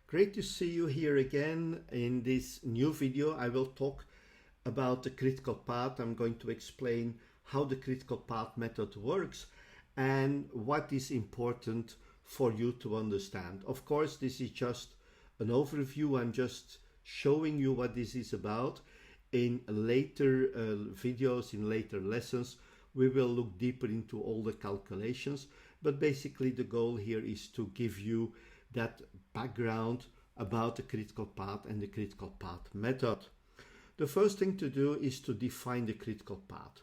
Great to see you here again. In this new video I will talk about the critical path. I'm going to explain how the critical path method works and what is important for you to understand. Of course, this is just an overview. I'm just showing you what this is about. In later videos, in later lessons, we will look deeper into all the calculations, but basically the goal here is to give you that background about the critical path and the critical path method. The first thing to do is to define the critical path.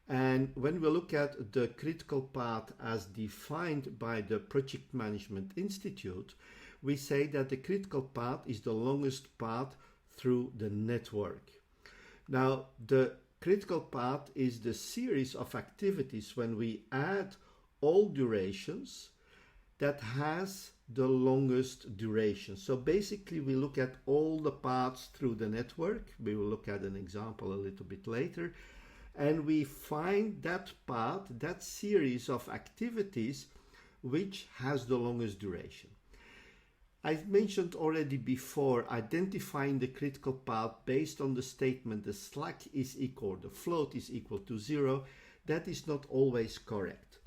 And when we look at the critical path as defined by the Project Management Institute, we say that the critical path is the longest path through the network. Now, the critical path is the series of activities when we add all durations that has the longest duration. So basically we look at all the paths through the network. We will look at an example a little bit later. And we find that path, that series of activities, which has the longest duration. I mentioned already before identifying the critical path based on the statement the slack is equal, the float is equal to 0. That is not always correct.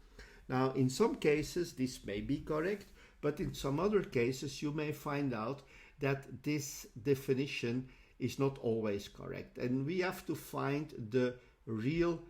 Now, in some cases this may be correct, but in some other cases you may find out that this definition is not always correct. And we have to find the real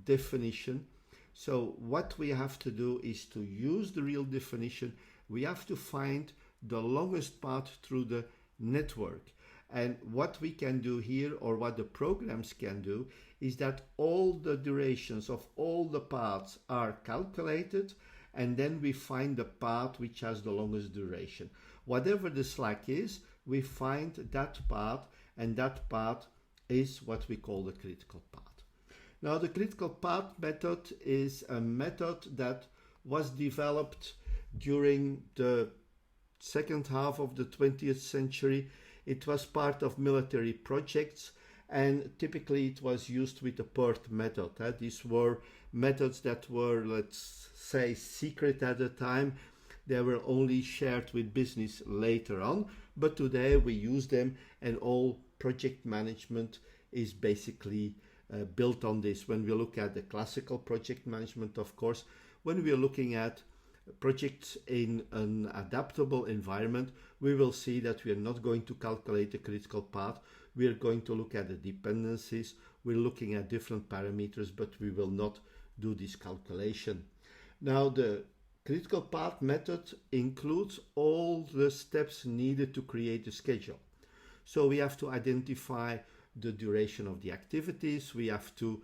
definition. So what we have to do is to use the real definition. We have to find the longest path through the network. And what we can do here, or what the programs can do, is that all the durations of all the paths are calculated, and then we find the path which has the longest duration. Whatever the slack is, we find that path, and that path is what we call the critical path. Now, the critical path method is a method that was developed during the second half of the 20th century. It was part of military projects, and typically it was used with the PERT method. These were methods that were, let's say, secret at the time. They were only shared with business later on, but today we use them, and all project management is basically built on this. When we look at the classical project management, of course, when we are looking at projects in an adaptable environment, we will see that we are not going to calculate the critical path. We are going to look at the dependencies. We're looking at different parameters, but we will not do this calculation. Now, the critical path method includes all the steps needed to create a schedule. So we have to identify the duration of the activities. We have to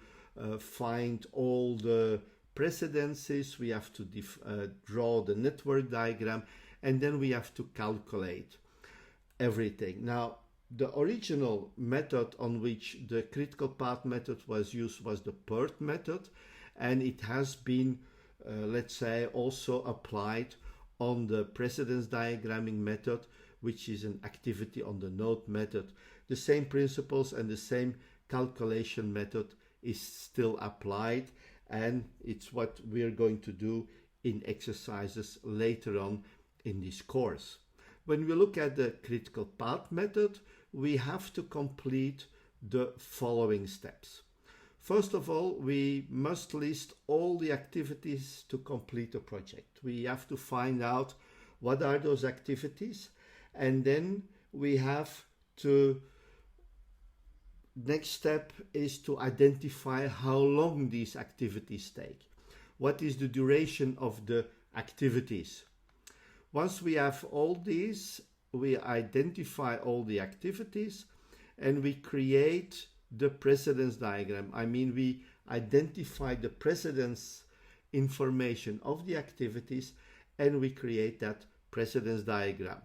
find all the precedences. We have to draw the network diagram, and then we have to calculate everything. Now, the original method on which the critical path method was used was the PERT method, and it has been, let's say, also applied on the precedence diagramming method, which is an activity on the node method. The same principles and the same calculation method is still applied, and it's what we're going to do in exercises later on in this course. When we look at the critical path method, we have to complete the following steps. First of all, we must list all the activities to complete a project. We have to find out what are those activities, and then we have to, next step is to identify how long these activities take. What is the duration of the activities? Once we have all these, we identify all the activities and we create the precedence diagram. I mean, we identify the precedence information of the activities and we create that precedence diagram.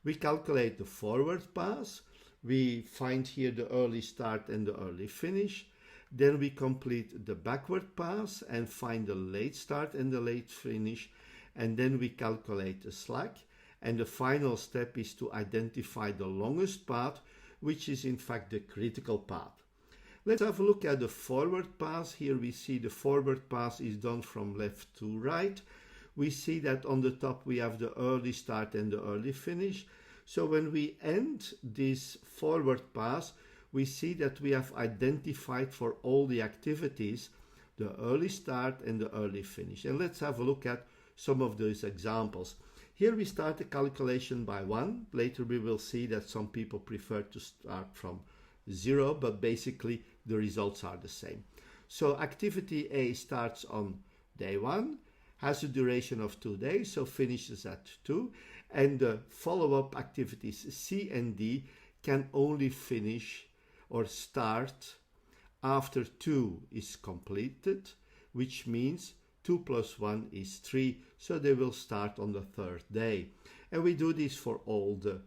We calculate the forward pass. We find here the early start and the early finish. Then we complete the backward pass and find the late start and the late finish. And then we calculate the slack. And the final step is to identify the longest path, which is in fact the critical path. Let's have a look at the forward pass. Here we see the forward pass is done from left to right. We see that on the top we have the early start and the early finish. So when we end this forward pass, we see that we have identified for all the activities the early start and the early finish. And let's have a look at some of those examples. Here we start the calculation by 1. Later we will see that some people prefer to start from 0, but basically the results are the same. So activity A starts on day 1, has a duration of 2 days, so finishes at 2, and the follow-up activities C and D can only finish or start after 2 is completed, which means 2 plus 1 is 3, so they will start on the 3rd day. And we do this for all the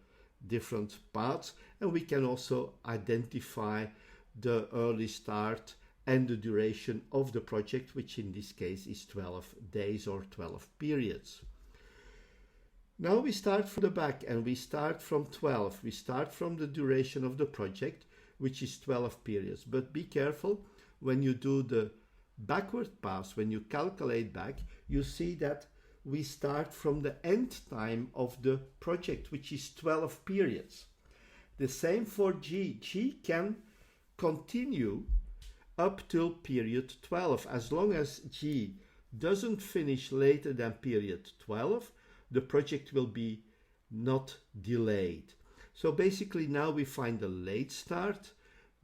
different parts, and we can also identify the early start and the duration of the project, which in this case is 12 days or 12 periods. Now we start from the back and we start from 12. We start from the duration of the project, which is 12 periods. But be careful when you do the backward pass, when you calculate back, you see that we start from the end time of the project, which is 12 periods. The same for G. G can continue up till period 12. As long as G doesn't finish later than period 12, the project will be not delayed. So basically now we find the late start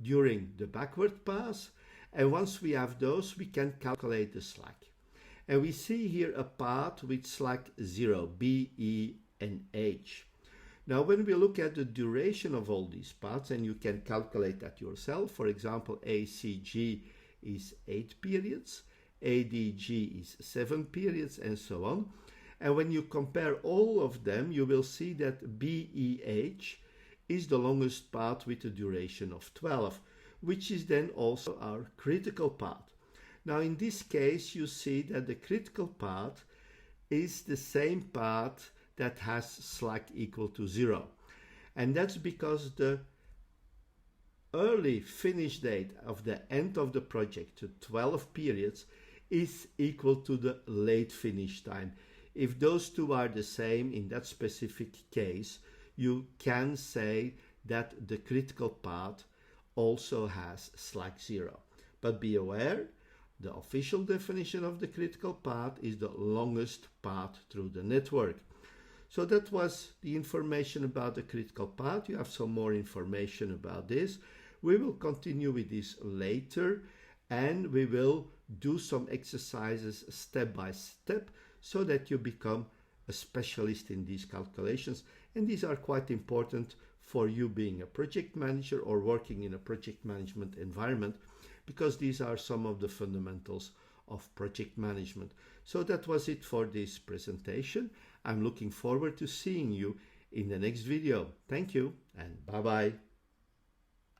during the backward pass, and once we have those, we can calculate the slack. And we see here a path with slack 0, B, E, and H. Now when we look at the duration of all these paths, and you can calculate that yourself, for example, ACG is 8 periods, ADG is 7 periods, and so on. And when you compare all of them, you will see that BEH is the longest path with a duration of 12, which is then also our critical path. Now in this case, you see that the critical path is the same path that has slack equal to 0. And that's because the early finish date of the end of the project to 12 periods is equal to the late finish time. If those two are the same in that specific case, you can say that the critical path also has slack 0. But be aware, the official definition of the critical path is the longest path through the network. So that was the information about the critical path. You have some more information about this. We will continue with this later, and we will do some exercises step by step so that you become a specialist in these calculations. And these are quite important for you being a project manager or working in a project management environment, because these are some of the fundamentals of project management. So that was it for this presentation. I'm looking forward to seeing you in the next video. Thank you and bye-bye.